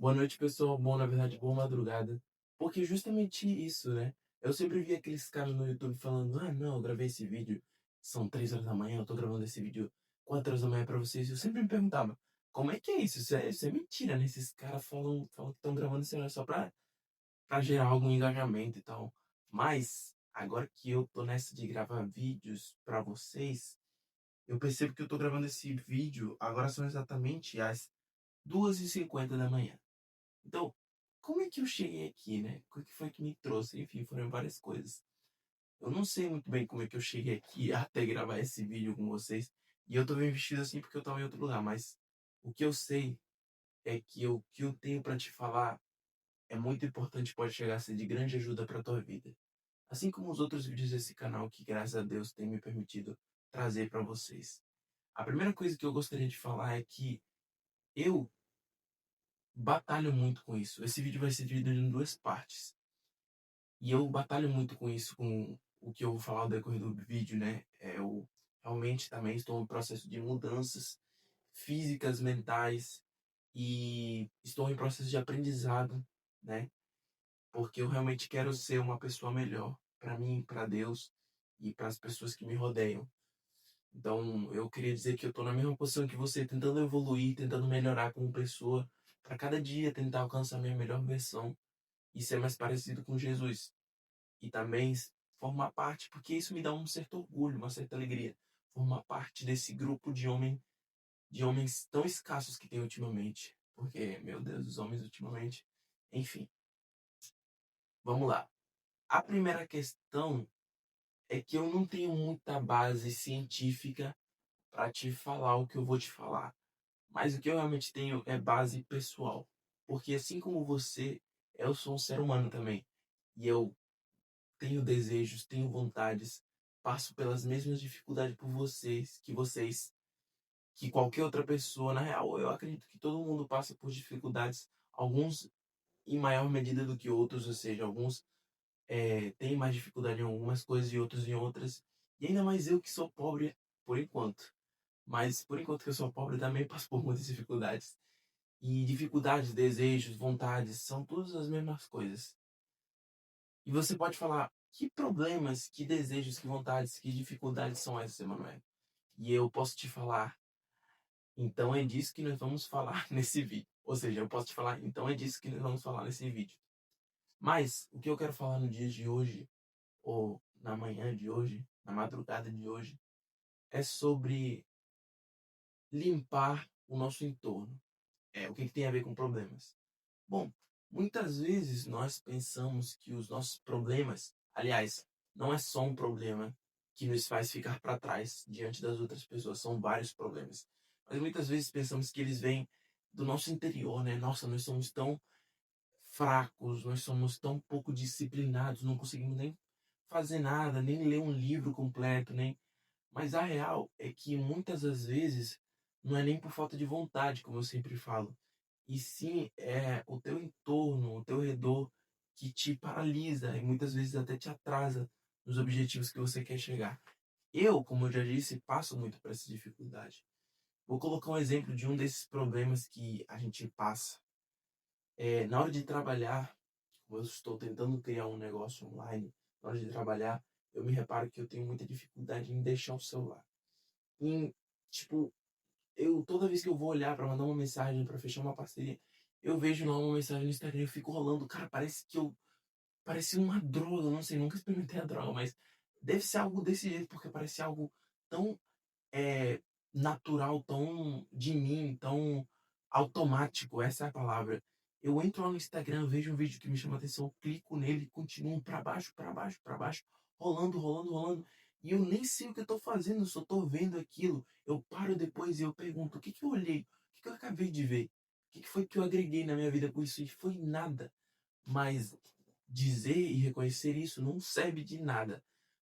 Boa noite, pessoal. Bom, na verdade, boa madrugada. Porque justamente isso, né? Eu sempre vi aqueles caras no YouTube falando: ah, não, eu gravei esse vídeo, são 3 horas da manhã, eu tô gravando esse vídeo 4 horas da manhã pra vocês. Eu sempre me perguntava: como é que é isso? Isso é mentira, né? Esses caras falam que estão gravando esse horário só pra gerar algum engajamento e tal. Mas, agora que eu tô nessa de gravar vídeos pra vocês, eu percebo que eu tô gravando esse vídeo, agora são exatamente as 2h50 da manhã. Então, como é que eu cheguei aqui, né? O que foi que me trouxe? Enfim, foram várias coisas. Eu não sei muito bem como é que eu cheguei aqui até gravar esse vídeo com vocês. E eu tô bem vestido assim porque eu tava em outro lugar, mas o que eu sei é que o que eu tenho pra te falar é muito importante, pode chegar a ser de grande ajuda pra tua vida. Assim como os outros vídeos desse canal que, graças a Deus, tem me permitido trazer pra vocês. A primeira coisa que eu gostaria de falar é que eu batalho muito com isso. Esse vídeo vai ser dividido em duas partes. E eu batalho muito com isso, com o que eu vou falar ao decorrer do vídeo, né? Eu realmente também estou em processo de mudanças físicas, mentais e estou em processo de aprendizado, né? Porque eu realmente quero ser uma pessoa melhor para mim, para Deus e para as pessoas que me rodeiam. Então, eu queria dizer que eu estou na mesma posição que você, tentando evoluir, tentando melhorar como pessoa, para cada dia tentar alcançar a minha melhor versão e ser mais parecido com Jesus e também formar parte, porque isso me dá um certo orgulho, uma certa alegria, formar parte desse grupo de homens tão escassos que tem ultimamente. Porque, meu Deus, os homens ultimamente. Enfim, vamos lá. A primeira questão é que eu não tenho muita base científica para te falar o que eu vou te falar. Mas o que eu realmente tenho é base pessoal. Porque assim como você, eu sou um ser humano também. E eu tenho desejos, tenho vontades, passo pelas mesmas dificuldades por vocês, que qualquer outra pessoa. Na real, eu acredito que todo mundo passa por dificuldades, alguns em maior medida do que outros, ou seja, alguns têm mais dificuldade em algumas coisas e outros em outras. E ainda mais eu que sou pobre por enquanto. Mas por enquanto que eu sou pobre, também passo por muitas dificuldades. E dificuldades, desejos, vontades, são todas as mesmas coisas. E você pode falar, que problemas, que desejos, que vontades, que dificuldades são essas, Emanuel? E eu posso te falar, então é disso que nós vamos falar nesse vídeo. Ou seja, eu posso te falar, então é disso que nós vamos falar nesse vídeo. Mas o que eu quero falar no dia de hoje, ou na manhã de hoje, na madrugada de hoje, é sobre limpar o nosso entorno. O que tem a ver com problemas? Bom, muitas vezes nós pensamos que os nossos problemas, aliás, não é só um problema que nos faz ficar para trás diante das outras pessoas, são vários problemas. Mas muitas vezes pensamos que eles vêm do nosso interior, né? Nossa, nós somos tão fracos, nós somos tão pouco disciplinados, não conseguimos nem fazer nada, nem ler um livro completo, nem. Mas a real é que muitas das vezes não é nem por falta de vontade, como eu sempre falo, e sim é o teu entorno, o teu redor que te paralisa e muitas vezes até te atrasa nos objetivos que você quer chegar. Eu, como eu já disse, passo muito por essa dificuldade. Vou colocar um exemplo de um desses problemas que a gente passa. Na hora de trabalhar, como eu estou tentando criar um negócio online, na hora de trabalhar, eu me reparo que eu tenho muita dificuldade em deixar o celular. Em, tipo, eu toda vez que eu vou olhar para mandar uma mensagem, para fechar uma parceria, eu vejo lá uma mensagem no Instagram, eu fico rolando, cara, parece uma droga, eu não sei, nunca experimentei a droga, mas deve ser algo desse jeito, porque parece algo tão é, natural, tão de mim, tão automático, essa é a palavra. Eu entro lá no Instagram, vejo um vídeo que me chama a atenção, eu clico nele, continuo para baixo, para baixo, para baixo, rolando, rolando, rolando. E eu nem sei o que eu tô fazendo, só tô vendo aquilo. Eu paro depois e eu pergunto, o que que eu olhei? O que que eu acabei de ver? O que que foi que eu agreguei na minha vida com isso? E foi nada. Mas dizer e reconhecer isso não serve de nada,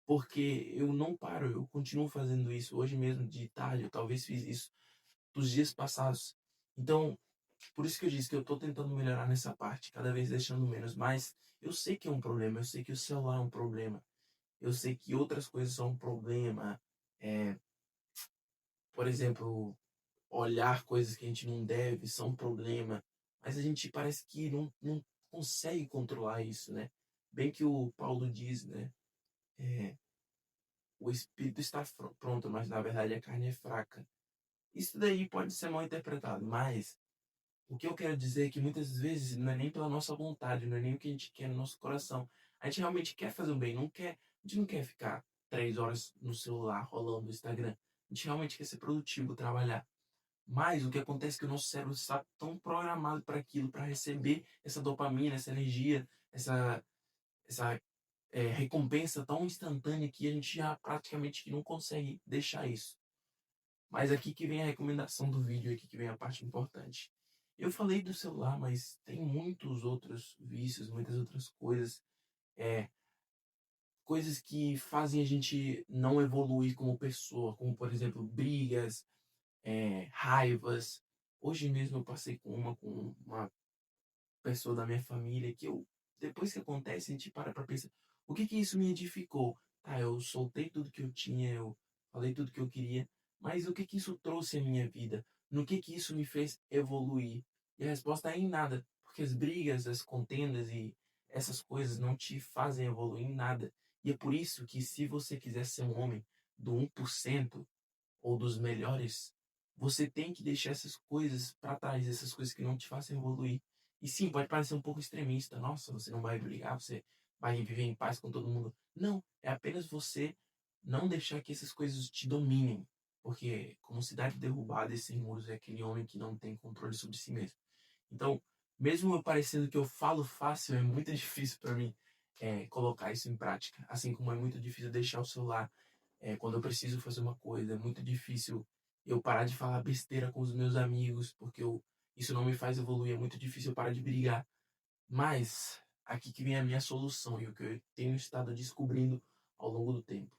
porque eu não paro, eu continuo fazendo isso. Hoje mesmo, de tarde, eu talvez fiz isso dos dias passados. Então, por isso que eu disse que eu estou tentando melhorar nessa parte, cada vez deixando menos. Mas eu sei que é um problema, eu sei que o celular é um problema, eu sei que outras coisas são um problema. É, por exemplo, olhar coisas que a gente não deve são um problema. Mas mas a gente parece que não consegue controlar isso, né? Bem que o Paulo diz, né? É, o espírito está pronto, mas na verdade a carne é fraca. Isso daí pode ser mal interpretado, mas o que eu quero dizer é que muitas vezes não é nem pela nossa vontade, não é nem o que a gente quer no nosso coração. A gente realmente quer fazer o bem, não quer, a gente não quer ficar 3 horas no celular rolando o Instagram. A gente realmente quer ser produtivo, trabalhar. Mas o que acontece é que o nosso cérebro está tão programado para aquilo, para receber essa dopamina, essa energia, essa recompensa tão instantânea que a gente já praticamente não consegue deixar isso. Mas aqui que vem a recomendação do vídeo, aqui que vem a parte importante. Eu falei do celular, mas tem muitos outros vícios, muitas outras coisas, é, coisas que fazem a gente não evoluir como pessoa, como por exemplo brigas, raivas. Hoje mesmo eu passei com uma pessoa da minha família que eu, depois que acontece, a gente para pensar, o que que isso me edificou? Tá, eu soltei tudo que eu tinha, eu falei tudo que eu queria, mas o que que isso trouxe à minha vida? No que isso me fez evoluir? E a resposta é em nada, porque as brigas, as contendas e essas coisas não te fazem evoluir em nada. E é por isso que se você quiser ser um homem do 1% ou dos melhores, você tem que deixar essas coisas para trás, essas coisas que não te façam evoluir. E sim, pode parecer um pouco extremista. Nossa, você não vai brigar, você vai viver em paz com todo mundo. Não, é apenas você não deixar que essas coisas te dominem. Porque, como cidade derrubada e sem muros, é aquele homem que não tem controle sobre si mesmo. Então, mesmo eu parecendo que eu falo fácil, é muito difícil para mim colocar isso em prática. Assim como é muito difícil deixar o celular quando eu preciso fazer uma coisa. É muito difícil eu parar de falar besteira com os meus amigos, porque isso não me faz evoluir. É muito difícil eu parar de brigar. Mas aqui que vem a minha solução e o que eu tenho estado descobrindo ao longo do tempo.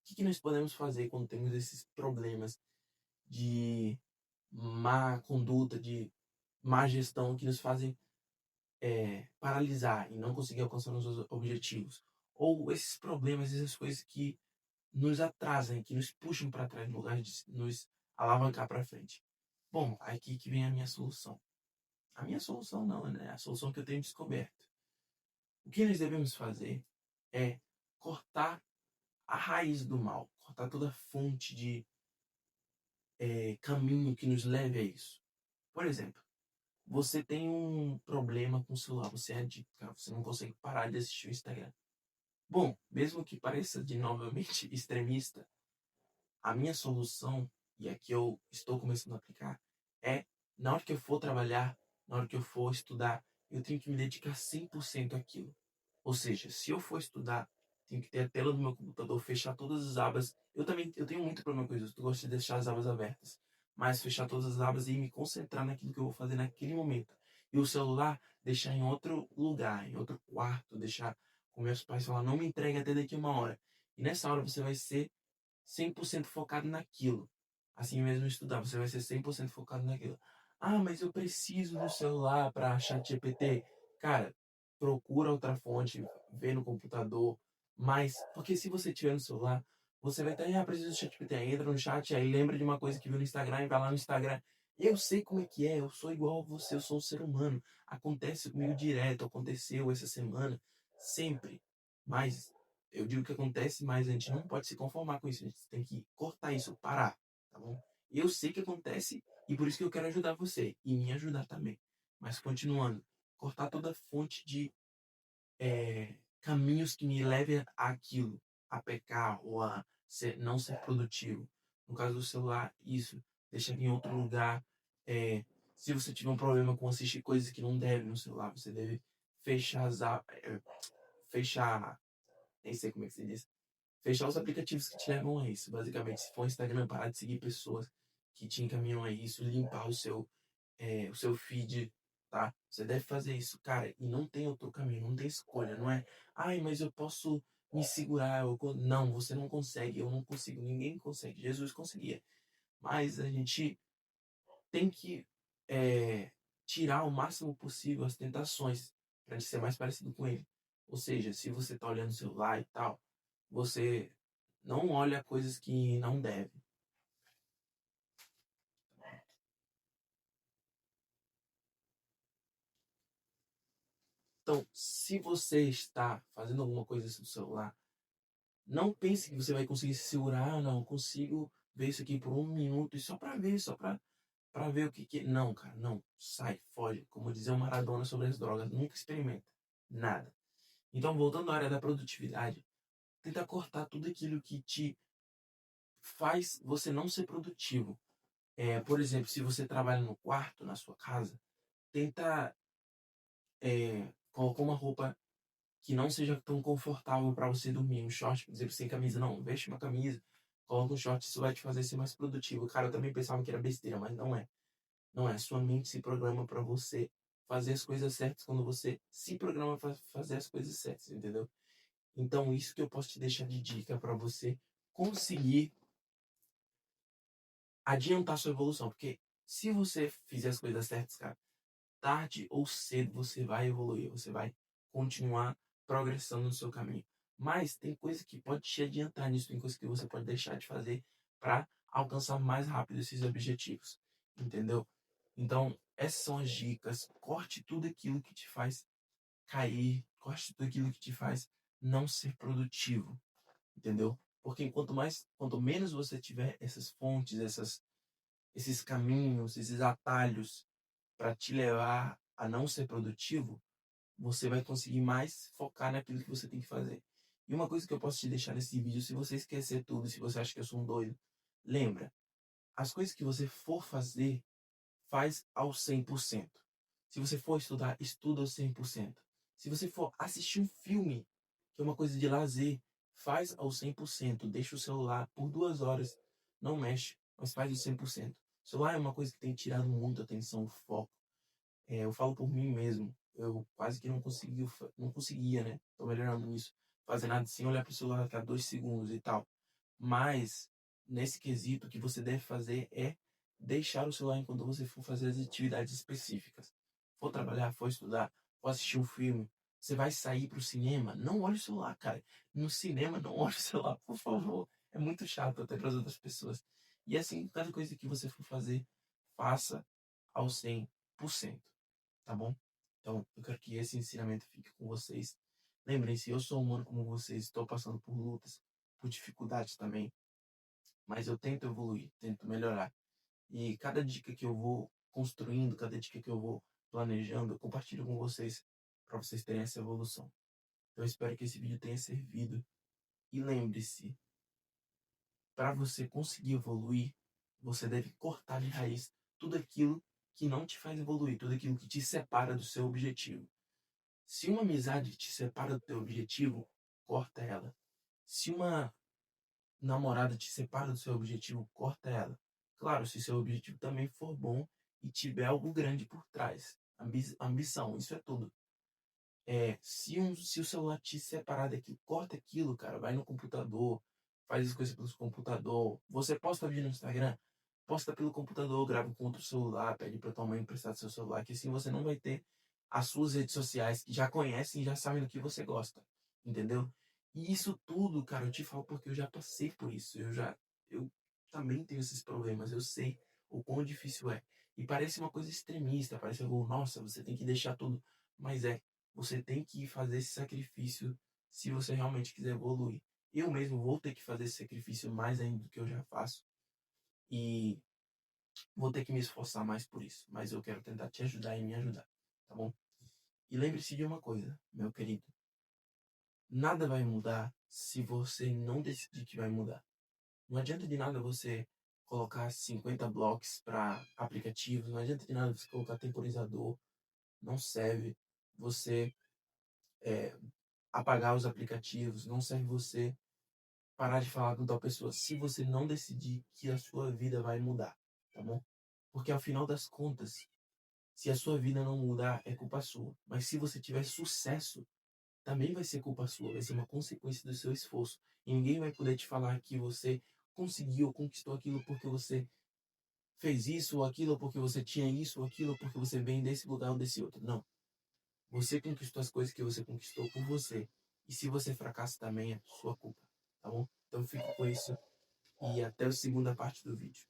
O que nós podemos fazer quando temos esses problemas de má conduta, de má gestão que nos fazem paralisar e não conseguir alcançar nossos objetivos? Ou esses problemas, essas coisas que nos atrasam, que nos puxam para trás, no lugar de nos alavancar para frente. Bom, aqui que vem a minha solução. A minha solução não, né? A solução que eu tenho descoberto. O que nós devemos fazer é cortar a raiz do mal, cortar toda fonte de caminho que nos leve a isso. Por exemplo, você tem um problema com o celular, você é adicto, cara, você não consegue parar de assistir o Instagram. Bom, mesmo que pareça de novamente extremista, a minha solução, e a que eu estou começando a aplicar, é na hora que eu for trabalhar, na hora que eu for estudar, eu tenho que me dedicar 100% àquilo. Ou seja, se eu for estudar, tenho que ter a tela do meu computador, fechar todas as abas. Eu tenho muito problema com isso, eu gosto de deixar as abas abertas, mas fechar todas as abas e me concentrar naquilo que eu vou fazer naquele momento. E o celular deixar em outro lugar, em outro quarto, deixar com meus pais falar, não me entregue até daqui 1 hora. E nessa hora você vai ser 100% focado naquilo. Assim mesmo estudar, você vai ser 100% focado naquilo. Ah, mas eu preciso do celular para achar GPT. Cara, procura outra fonte, vê no computador. Mas, porque se você tiver no celular, você vai estar, ah, preciso do ChatGPT. Aí entra no chat, aí lembra de uma coisa que viu no Instagram e vai lá no Instagram. Eu sei como é que é, eu sou igual a você, eu sou um ser humano. Acontece comigo direto, aconteceu essa semana, sempre. Mas eu digo que acontece, mas a gente não pode se conformar com isso. A gente tem que cortar isso, parar, tá bom? Eu sei que acontece e por isso que eu quero ajudar você e me ajudar também. Mas continuando, cortar toda fonte de caminhos que me levem àquilo, a pecar ou a não ser produtivo. No caso do celular, isso, deixar em outro lugar. Se você tiver um problema com assistir coisas que não deve no celular, você deve fechar fechar, nem sei como é que se diz, fechar os aplicativos que te levam a isso. Basicamente, se for o Instagram, parar de seguir pessoas que te encaminham a isso, limpar o seu feed, tá? Você deve fazer isso, cara, e não tem outro caminho, não tem escolha, não é, ai, mas eu posso me segurar, não, você não consegue, eu não consigo, ninguém consegue, Jesus conseguia, mas a gente tem que tirar o máximo possível as tentações para ser mais parecido com ele. Ou seja, se você tá olhando o celular e tal, você não olha coisas que não deve. Então, se você está fazendo alguma coisa no celular, não pense que você vai conseguir se segurar. Ah, não, consigo ver isso aqui por 1 minuto e só para ver, só para ver o que que... Não, cara, não. Sai, foge. Como dizia o Maradona sobre as drogas, nunca experimenta. Nada. Então, voltando à área da produtividade, tenta cortar tudo aquilo que te faz você não ser produtivo. Por exemplo, se você trabalha no quarto, na sua casa, tenta colocar uma roupa que não seja tão confortável para você dormir. Um short, por exemplo, sem camisa, não. Veste uma camisa, coloca um short, isso vai te fazer ser mais produtivo. Cara, eu também pensava que era besteira, mas não é. Não é. Sua mente se programa para você fazer as coisas certas quando você se programa para fazer as coisas certas, entendeu? Então, isso que eu posso te deixar de dica para você conseguir adiantar sua evolução. Porque se você fizer as coisas certas, cara, tarde ou cedo você vai evoluir, você vai continuar progressando no seu caminho. Mas tem coisa que pode te adiantar nisso, tem coisa que você pode deixar de fazer para alcançar mais rápido esses objetivos, entendeu? Então, essas são as dicas. Corte tudo aquilo que te faz cair, corte tudo aquilo que te faz não ser produtivo, entendeu? Porque quanto menos você tiver essas fontes, esses caminhos, esses atalhos para te levar a não ser produtivo, você vai conseguir mais focar naquilo que você tem que fazer. E uma coisa que eu posso te deixar nesse vídeo, se você esquecer tudo, se você acha que eu sou um doido, lembra, as coisas que você for fazer, faz ao 100%. Se você for estudar, estuda ao 100%. Se você for assistir um filme, que é uma coisa de lazer, faz ao 100%. Deixa o celular por 2 horas, não mexe, mas faz o 100%. O celular é uma coisa que tem tirado muito a atenção, o foco. Eu falo por mim mesmo. Eu quase que não conseguia, né? Tô melhorando nisso. Fazer nada sem olhar pro celular a cada 2 segundos e tal. Mas, nesse quesito, o que você deve fazer é deixar o celular enquanto você for fazer as atividades específicas. For trabalhar, for estudar, for assistir um filme. Você vai sair pro cinema, não olhe o celular, cara. No cinema, não olhe o celular, por favor. É muito chato até para as outras pessoas. E assim, cada coisa que você for fazer, faça ao 100%. Tá bom? Então, eu quero que esse ensinamento fique com vocês. Lembrem-se, eu sou humano como vocês, estou passando por lutas, por dificuldades também, mas eu tento evoluir, tento melhorar. E cada dica que eu vou construindo, cada dica que eu vou planejando, eu compartilho com vocês para vocês terem essa evolução. Então, eu espero que esse vídeo tenha servido. E lembre-se, para você conseguir evoluir, você deve cortar de raiz tudo aquilo que não te faz evoluir, tudo aquilo que te separa do seu objetivo. Se uma amizade te separa do teu objetivo, corta ela. Se uma namorada te separa do seu objetivo, corta ela. Claro, se seu objetivo também for bom e tiver algo grande por trás. Ambição, isso é tudo. Se o celular te separar daquilo, corta aquilo, cara. Vai no computador, faz as coisas pelo computador. Você posta vídeo no Instagram, posta pelo computador, grava com outro celular, pede para tua mãe emprestar seu celular, que assim você não vai ter as suas redes sociais que já conhecem e já sabem do que você gosta, entendeu? E isso tudo, cara, eu te falo porque eu já passei por isso. Eu também tenho esses problemas. Eu sei o quão difícil é. E parece uma coisa extremista, parece algo, nossa, você tem que deixar tudo. Mas você tem que fazer esse sacrifício se você realmente quiser evoluir. Eu mesmo vou ter que fazer esse sacrifício mais ainda do que eu já faço. E vou ter que me esforçar mais por isso. Mas eu quero tentar te ajudar e me ajudar, tá bom? E lembre-se de uma coisa, meu querido. Nada vai mudar se você não decidir que vai mudar. Não adianta de nada você colocar 50 blocos para aplicativos, não adianta de nada você colocar temporizador, não serve. Você apagar os aplicativos, não serve você parar de falar com tal pessoa se você não decidir que a sua vida vai mudar, tá bom? Porque ao final das contas, se a sua vida não mudar, é culpa sua. Mas se você tiver sucesso, também vai ser culpa sua, vai ser uma consequência do seu esforço. E ninguém vai poder te falar que você conseguiu ou conquistou aquilo porque você fez isso ou aquilo, ou porque você tinha isso ou aquilo, ou porque você vem desse lugar ou desse outro. Não. Você conquistou as coisas que você conquistou por você. E se você fracassa também, é sua culpa. Tá bom? Então fico com isso e até a segunda parte do vídeo.